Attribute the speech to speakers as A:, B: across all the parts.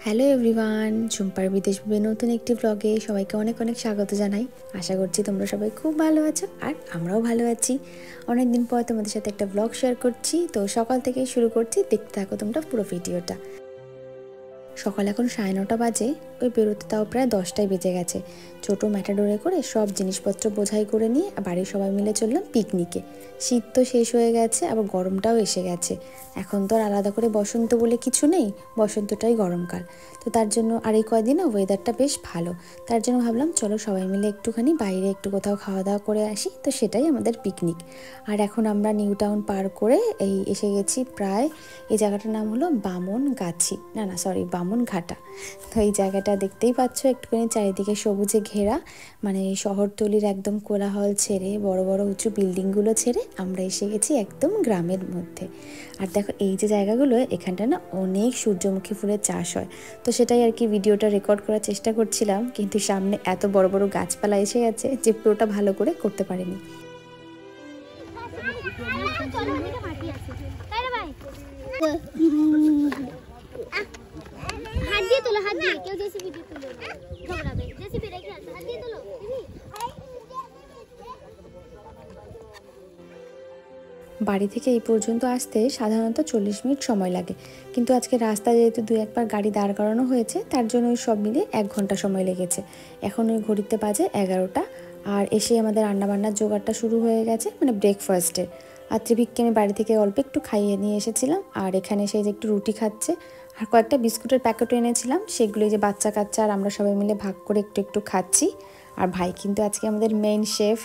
A: Hello everyone, ঝুম্পার বিদেশ নতুন একটি ব্লগে সবাইকে অনেক অনেক স্বাগত জানাই। আশা করছি তোমরা সবাই খুব ভালো আছো আর আমরাও ভালো আছি। অনেক দিন পর তোমাদের সাথে একটা ব্লগ শেয়ার করছি, তো সকাল থেকেই শুরু করছি, দেখতে থাকো তোমরা পুরো ভিডিওটা। সকাল এখন 9:30 বাজে, ওই বেরোতে তাও প্রায় 10টাই বেজে গেছে। ছোটো ম্যাটাডোরে করে সব জিনিসপত্র বোঝাই করে নিয়ে বাড়ির সবাই মিলে চললাম পিকনিকে। শীত তো শেষ হয়ে গেছে, আবার গরমটাও এসে গেছে। এখন তো আর আলাদা করে বসন্ত বলে কিছু নেই, বসন্তটাই গরমকাল। তো তার জন্য আর এই কয়দিনে ওয়েদারটা বেশ ভালো, তার জন্য ভাবলাম চলো সবাই মিলে একটুখানি বাইরে একটু কোথাও খাওয়া দাওয়া করে আসি। তো সেটাই আমাদের পিকনিক। আর এখন আমরা নিউ টাউন পার করে এসে গেছি প্রায়, এই জায়গাটার নাম হলো বামনগাছি, বামনঘাটা। তো এই জায়গাটা দেখতেই পাচ্ছ, একটুখানি চারিদিকে সবুজে ঘেরা, মানে শহরতলির একদম কোলাহল ছেড়ে, বড় বড় উঁচু বিল্ডিংগুলো ছেড়ে আমরা এসে গেছি একদম গ্রামের মধ্যে। আর দেখো এই যে জায়গাগুলো, এখানটা না অনেক সূর্যমুখী ফুলের চাষ হয়। তো সেটাই আর কি ভিডিওটা রেকর্ড করার চেষ্টা করছিলাম, কিন্তু সামনে এত বড় বড় গাছপালা এসে গেছে যে পুরোটা ভালো করে করতে পারিনি। বাড়ি থেকে এই পর্যন্ত আসতে সাধারণত 40 মিনিট সময় লাগে, কিন্তু আজকে রাস্তা যেহেতু 2-1 গাড়ি দাঁড় করানো হয়েছে, তার জন্য ওই সব মিলে 1 ঘন্টা সময় লেগেছে। এখন ওই ঘড়িতে বাজে 11টা, আর এসে আমাদের রান্নাবান্নার জোগাড়টা শুরু হয়ে গেছে, মানে ব্রেকফাস্টে। আর ত্রিভিককে আমি বাড়ি থেকে অল্প একটু খাইয়ে নিয়ে এসেছিলাম, আর এখানে এসে যে একটু রুটি খাচ্ছে, আর কয়েকটা বিস্কুটের প্যাকেটও এনেছিলাম, সেগুলো যে বাচ্চা কাচ্চা আর আমরা সবাই মিলে ভাগ করে একটু একটু খাচ্ছি। আর ভাই কিন্তু আজকে আমাদের মেইন শেফ,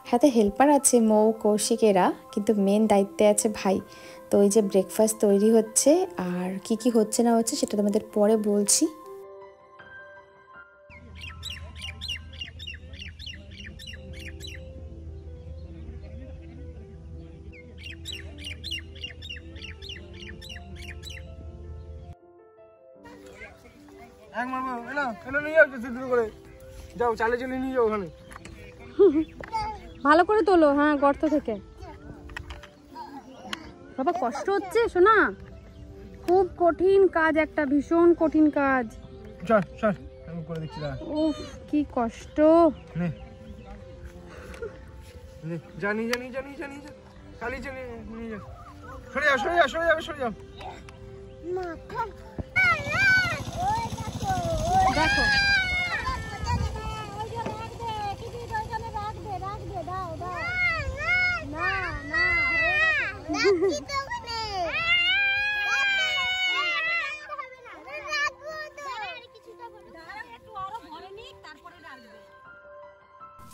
A: সাথে হেল্পার আছে মৌ, কৌশিকেরা, কিন্তু মেন দায়িত্বে আছে ভাই। তো ওই যে ব্রেকফাস্ট তৈরি হচ্ছে, আর কি কি হচ্ছে না হচ্ছে সেটা তোমাদের পরে বলছি।
B: যাও চালে চলে নিয়ে যাও ওখানে,
C: ভালো করে তোলো। হ্যাঁ, গর্ত থেকে। বাবা কষ্ট হচ্ছে শোনা, খুব কঠিন কাজ, একটা ভীষণ কঠিন কাজ।
B: চল চল আমি করে দিচ্ছি।
C: উফ কি কষ্ট।
B: জানি জানি জানি জানি খালি চলে নিয়ে যাও। সরে যাও সরে যাও সরে যাও সরে যাও।
C: দেখো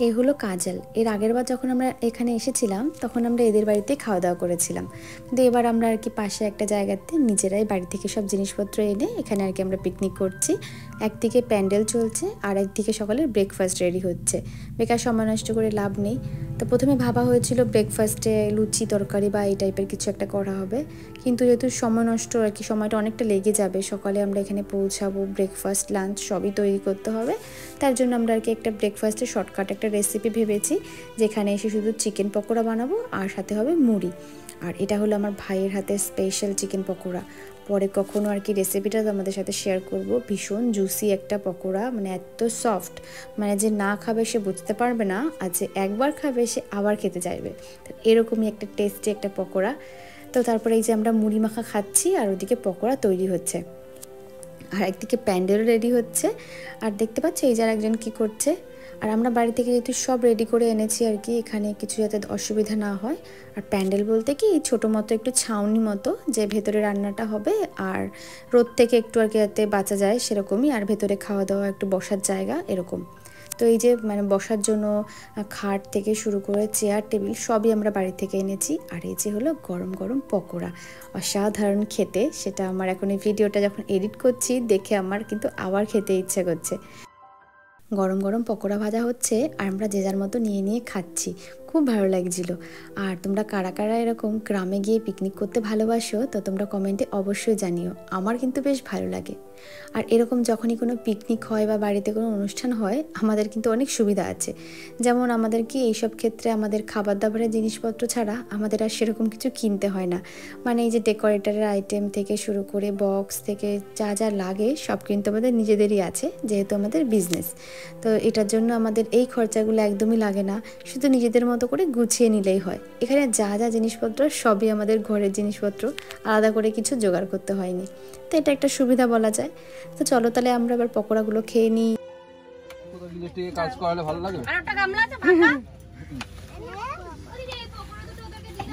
A: এ হলো কাজল। এর আগের বার যখন আমরা এখানে এসেছিলাম তখন আমরা এদের বাড়িতে খাওয়া দাওয়া করেছিলাম, কিন্তু এবার আমরা আর কি পাশে একটা জায়গাতে নিজেরাই বাড়ি থেকে সব জিনিসপত্র এনে এখানে আর কি আমরা পিকনিক করছি। একদিকে প্যান্ডেল চলছে আর একদিকে সকালের ব্রেকফাস্ট রেডি হচ্ছে। বেকার সময় নষ্ট করে লাভ নেই। তো প্রথমে ভাবা হয়েছিল ব্রেকফাস্টে লুচি তরকারি বা এই টাইপের কিছু একটা করা হবে, কিন্তু যেহেতু সময় নষ্ট আর কি, সময়টা অনেকটা লেগে যাবে, সকালে আমরা এখানে পৌঁছাবো, ব্রেকফাস্ট লাঞ্চ সবই তৈরি করতে হবে, তার জন্য আমরা আর কি একটা ব্রেকফাস্টের শর্টকাট একটা রেসিপি ভেবেছি, যেখানে এসে শুধু চিকেন পকোড়া বানাবো আর সাথে হবে মুড়ি। আর এটা হলো আমার ভাইয়ের হাতে স্পেশাল চিকেন পকোড়া। পরে কখনো আর কি রেসিপিটা তোমাদের সাথে শেয়ার করব। ভীষণ জুসি একটা পকোড়া, মানে এত সফট, মানে যে না খাবে সে বুঝতে পারবে না, আর যে একবার খাবে সে আবার খেতে চাইবে। তো এরকমই একটা টেস্টি একটা পকোড়া। তো তারপরে এই যে আমরা মুড়ি মাখা খাচ্ছি, আর ওদিকে পকোড়া তৈরি হচ্ছে, আর একদিকে প্যান্ডেলও রেডি হচ্ছে। আর দেখতে পাচ্ছি এই যার একজন কি করছে। আর আমরা বাড়ি থেকে যেহেতু সব রেডি করে এনেছি আর কি, এখানে কিছু যাতে অসুবিধা না হয়। আর প্যান্ডেল বলতে কি ছোটো মতো একটু ছাউনি মতো, যে ভেতরে রান্নাটা হবে আর রোদ থেকে একটু আর কি যাতে বাঁচা যায় সেরকমই, আর ভেতরে খাওয়া দাওয়া একটু বসার জায়গা এরকম। তো এই যে মানে বসার জন্য খাট থেকে শুরু করে চেয়ার টেবিল সবই আমরা বাড়ি থেকে এনেছি। আর এই যে হলো গরম গরম পকোড়া, অসাধারণ খেতে। সেটা আমার এখন এই ভিডিওটা যখন এডিট করছি দেখে আমার কিন্তু আবার খেতে ইচ্ছে করছে। গরম গরম পকোড়া ভাজা হচ্ছে আর আমরা যে যার মতো নিয়ে নিয়ে খাচ্ছি। খুব ভালো লাগছিল। আর তোমরা কারা কারা এরকম গ্রামে গিয়ে পিকনিক করতে ভালোবাসো তো তোমরা কমেন্টে অবশ্যই জানিও। আমার কিন্তু বেশ ভালো লাগে। আর এরকম যখনই কোনো পিকনিক হয় বা বাড়িতে কোনো অনুষ্ঠান হয় আমাদের কিন্তু অনেক সুবিধা আছে। যেমন আমাদের কি এইসব ক্ষেত্রে আমাদের খাবার দাবারের জিনিসপত্র ছাড়া আমাদের আর সেরকম কিছু কিনতে হয় না। মানে এই যে ডেকোরেটরের আইটেম থেকে শুরু করে বক্স থেকে যা যা লাগে সব কিন্তু আমাদের নিজেদেরই আছে, যেহেতু আমাদের বিজনেস। তো এটার জন্য আমাদের এই খরচাগুলো একদমই লাগে না, শুধু নিজেদের মতো করে গুছিয়ে নিলেই হয়। এখানে যা যা জিনিসপত্র সবই আমাদের ঘরের জিনিসপত্র, আলাদা করে কিছু জোগাড় করতে হয়নি। তো এটা একটা সুবিধা বলা যায়। তো চলো তাহলে আমরা এবার পকোড়াগুলো খেয়ে নিই।
B: কাজ করালে ভালো লাগে।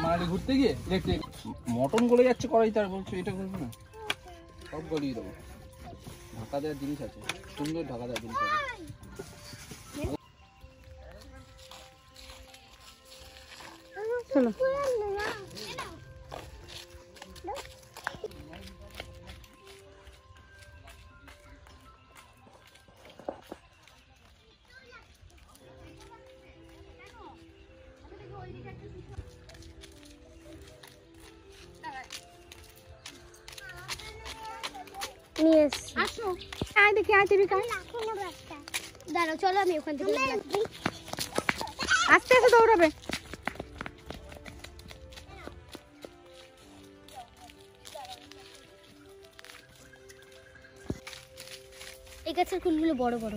B: মানে ঘুরতে গিয়ে দেখতে মটন গলে যাচ্ছে কড়াই, তার বলছো এটা করবো না, সব গলিয়ে দেবো। ঢাকা দেওয়ার জিনিস আছে, সুন্দর ঢাকা দেওয়ার জিনিস আছে।
C: চলো
D: নিয়ে এসছি।
C: আসো, আয় দেখি, আয় টিভি কাজ।
D: দাঁড়াও, চলো আমি ওখান থেকে
C: আস্তে আস্তে দৌড়াবে।
D: এই গাছের ফুলগুলো বড় বড়।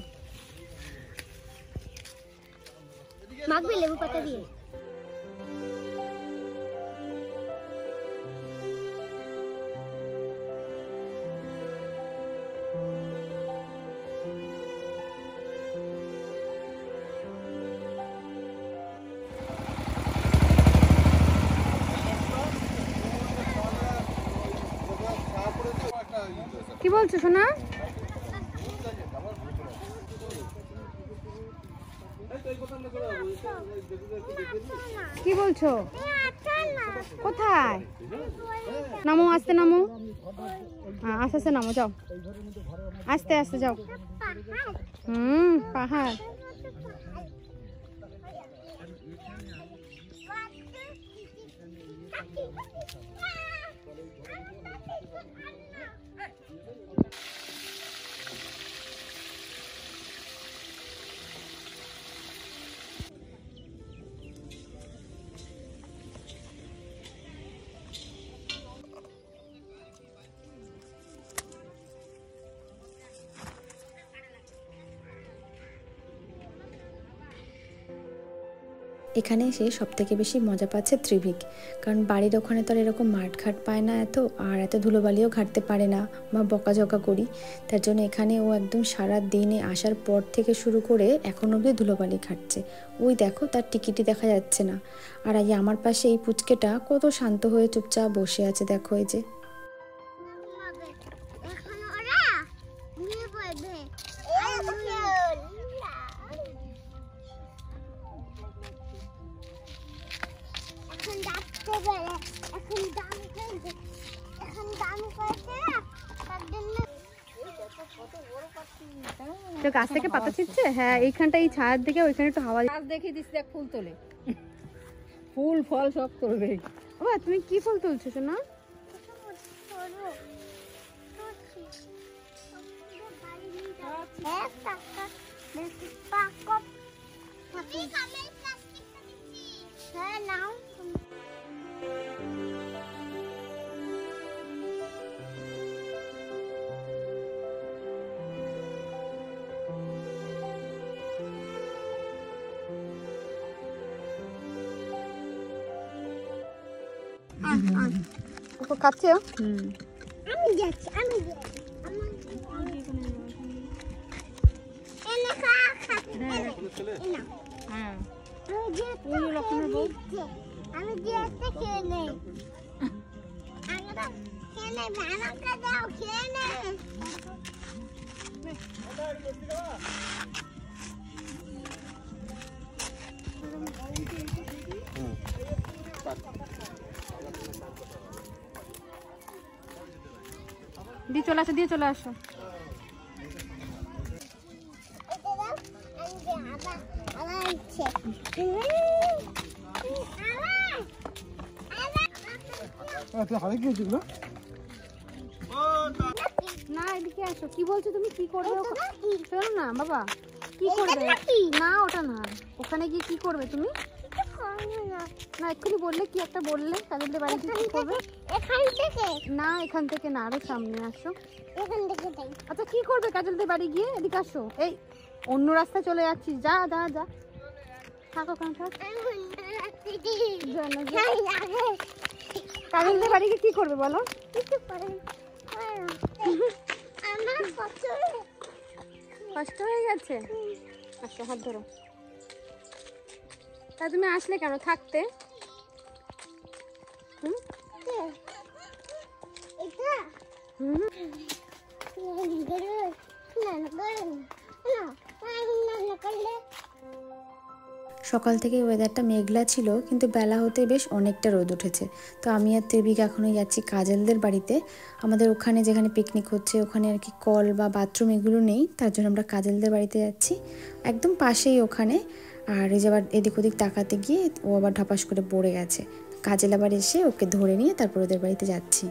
D: মাখবে লেবু পাতা দিয়ে।
C: কি বলছো সোনা? কি বলছো? কোথায়? নামো, আস্তে নামো। হ্যাঁ, আস্তে আস্তে নামো, যাও আস্তে আস্তে যাও। পাহাড়।
A: এখানে এসে সবথেকে বেশি মজা পাচ্ছে ত্রিভিক, কারণ বাড়ির ওখানে তো আর এরকম মাঠঘাট পায় না এত, আর এত ধুলোবালিও ঘাটতে পারে না বা বকাঝকা করি। তার জন্য এখানে ও একদম সারা দিনে আসার পর থেকে শুরু করে এখন অবধি ধুলোবালি ঘাটছে। ওই দেখো তার টিকিটই দেখা যাচ্ছে না। আর এই আমার পাশে এই পুচকেটা কত শান্ত হয়ে চুপচাপ বসে আছে, দেখো এই যে।
C: গাছ থেকে পাতা ছিটছে। হ্যাঁ, এইখানটা এই ছায়ার দিকে, ওইখানে একটু হাওয়া। গাছ দেখিয়ে দিচ্ছি, দেখ ফুল তোলে, ফুল ফল সব করবে। ও তুমি কি ফুল তুলছো সোনা?
D: হ্যাঁ নাও।
C: খাচ্ছে।
D: আমি যাচ্ছি, আমি যাচ্ছি। এনে খা খা।
C: হ্যাঁ,
D: আমি যেতে খেয়ে নেই। খেয়ে নেই, আমাকে দাও, খেয়ে নেই।
C: দিয়ে চলে আসো, দিয়ে চলে আসো। না এদিকে আসো, কি বলছো তুমি? কি করবে? শোনো না বাবা, কি করবে? না ওটা না, ওখানে গিয়ে কি করবে তুমি? না এক্ষুনি বললে, কি একটা বললে কাজলদের বাড়ি গিয়ে কি করবে? না এখান থেকে না, আরো সামনে আসো। আচ্ছা কি করবে কাজলদের বাড়ি গিয়ে? এদিকে আসো। এই অন্য রাস্তায় চলে যাচ্ছিস, যা যা যা, থাকো কান থাক। কাজলদের বাড়ি গিয়ে কি করবে বলো? কষ্ট হয়ে গেছে? আচ্ছা হাত ধরো। তা তুমি আসলে কেন? থাকতে।
A: সকাল থেকে ওয়েদারটা মেঘলা ছিল, কিন্তু বেলা হতে বেশ অনেকটা রোদ উঠেছে। তো আমি আর ত্রিবিক এখনও যাচ্ছি কাজলদের বাড়িতে। আমাদের ওখানে যেখানে পিকনিক হচ্ছে ওখানে আর কি কল বা বাথরুম এগুলো নেই, তার জন্য আমরা কাজলদের বাড়িতে যাচ্ছি, একদম পাশেই ওখানে। আর এই যে আবার এদিক ওদিক তাকাতে গিয়ে ও আবার ঢপাস করে পড়ে গেছে। কাজল আবার এসে ওকে ধরে নিয়ে তারপর ওদের বাড়িতে যাচ্ছি।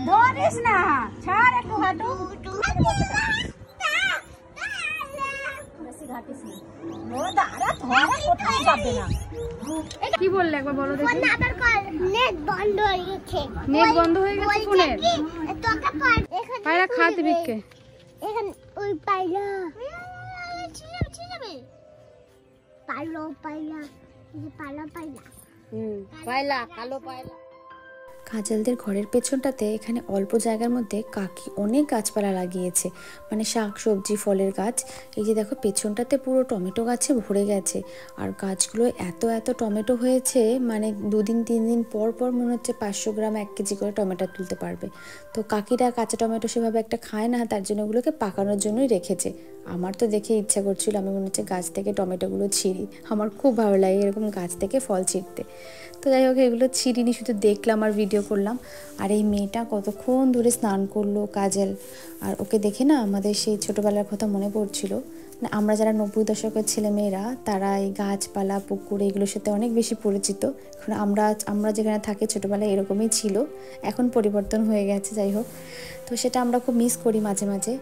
C: ধরিস না, ছাড় একটু হাঁটু। কি বললে একবার বলো দেখি?
D: নেট বন্ধ হয়ে গেছে।
C: নেট বন্ধ হয়ে গেছে ফোনের? পায়রা খাতে বিককে
D: এখানে ওই পায়রা পায়রা পায়রা
C: পায়লা, কালো পায়লা।
A: কাজলদের ঘরের পেছনটাতে এখানে অল্প জায়গার মধ্যে কাকি অনেক গাছপালা লাগিয়েছে, মানে শাক সবজি ফলের গাছ। এই যে দেখো পেছনটাতে পুরো টমেটো গাছে ভরে গেছে। আর গাছগুলো এত এত টমেটো হয়েছে, মানে 2-3 দিন পর পর মনে হচ্ছে 500 গ্রাম 1 কেজি করে টমেটো তুলতে পারবে। তো কাকিরা কাঁচা টমেটো সেভাবে একটা খায় না, তার জন্য ওগুলোকে পাকানোর জন্যই রেখেছে। আমার তো দেখে ইচ্ছা করছিল, আমি মনে হচ্ছে গাছ থেকে টমেটোগুলো ছিঁড়ি। আমার খুব ভালো লাগে এরকম গাছ থেকে ফল ছিঁড়তে। তো যাই হোক এগুলো ছিঁড়িনি, শুধু দেখলাম আর ভিডিও করলাম। আর এই মেয়েটা কতক্ষণ ধরে স্নান করলো কাজল, আর ওকে দেখে না আমাদের সেই ছোটোবেলার কথা মনে পড়ছিল। মানে আমরা যারা 90 দশকের ছেলে মেয়েরা, তারা এই গাছপালা পুকুর এগুলোর সাথে অনেক বেশি পরিচিত। এখন আমরা যেখানে থাকি ছোটোবেলায় এরকমই ছিল, এখন পরিবর্তন হয়ে গেছে। যাই হোক, তো সেটা আমরা খুব মিস করি মাঝে মাঝে।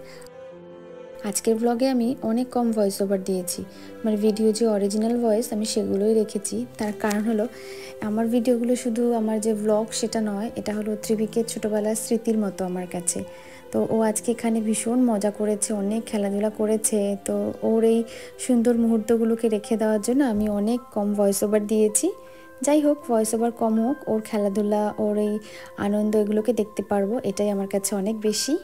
A: আজকের ব্লগে আমি অনেক কম ভয়েস ওভার দিয়েছি, মানে ভিডিও যে অরিজিনাল ভয়েস আমি সেগুলোই রেখেছি। তার কারণ হলো আমার ভিডিওগুলো শুধু আমার যে ব্লগ সেটা নয়, এটা হলো ত্রিবিকের ছোটোবেলার স্মৃতির মতো আমার কাছে। তো ও আজকে এখানে ভীষণ মজা করেছে, অনেক খেলাধুলা করেছে। তো ওর এই সুন্দর মুহূর্তগুলোকে রেখে দেওয়ার জন্য আমি অনেক কম ভয়েস ওভার দিয়েছি। যাই হোক, ভয়েস ওভার কম হোক, ওর খেলাধুলা ওর এই আনন্দ এগুলোকে দেখতে পারবো, এটাই আমার কাছে অনেক বেশি।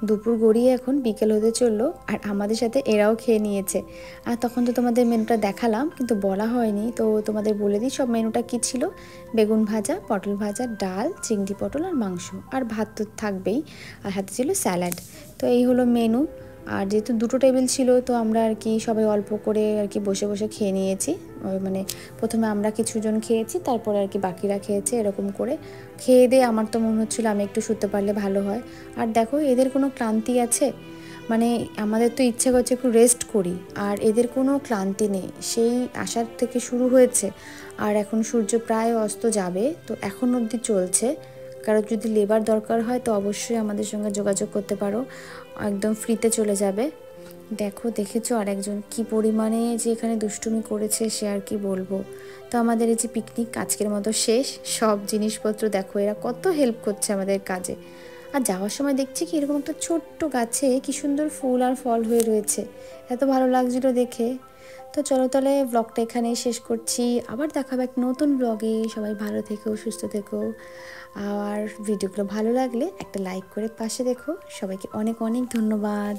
A: দুপুর গড়িয়ে এখন বিকেল হতে চললো, আর আমাদের সাথে এরাও খেয়ে নিয়েছে। আর তখন তো তোমাদের মেনুটা দেখালাম, কিন্তু বলা হয়নি, তো তোমাদের বলে দিই সব মেনুটা কী ছিল। বেগুন ভাজা, পটল ভাজা, ডাল, চিংড়ি পটল আর মাংস, আর ভাত তো থাকবেই, আর হাতে ছিল স্যালাড। তো এই হলো মেনু। আর যেহেতু 2টো টেবিল ছিল, তো আমরা আর কি সবাই অল্প করে আর কি বসে বসে খেয়ে নিয়েছি। মানে প্রথমে আমরা কিছুজন খেয়েছি, তারপরে আর কি বাকিরা খেয়েছে। এরকম করে খেয়ে দিয়ে আমার তো মনে হচ্ছিলো আমি একটু শুতে পারলে ভালো হয়। আর দেখো এদের কোনো ক্লান্তি আছে, মানে আমাদের তো ইচ্ছে করছে একটু রেস্ট করি, আর এদের কোনো ক্লান্তি নেই। সেই আসার থেকে শুরু হয়েছে, আর এখন সূর্য প্রায় অস্ত যাবে, তো এখন অবধি চলছে। কারো যদি লেবার দরকার হয় তো অবশ্যই আমাদের সঙ্গে যোগাযোগ করতে পারো, একদম ফ্রিতে চলে যাবে। দেখেছো আরেকজন কি পরিমাণে যে এখানে দুষ্টুমি করেছে, সে আর কি বলবো। তো আমাদের এই যে পিকনিক আজকের মতো শেষ। সব জিনিসপত্র দেখো, এরা কত হেল্প করছে আমাদের কাজে। আর যাওয়ার সময় দেখছি কি এরকম একটা ছোট্ট গাছে কি সুন্দর ফুল আর ফল হয়ে রয়েছে, এত ভালো লাগছিল দেখে। তো চলো তাহলে ব্লগটা এখানেই শেষ করছি, আবার দেখাবো এক নতুন ব্লগে। সবাই ভালো থেকো, সুস্থ থেকো, আর ভিডিওগুলো ভালো লাগলে একটা লাইক করে পাশে দেখো। সবাইকে অনেক অনেক ধন্যবাদ।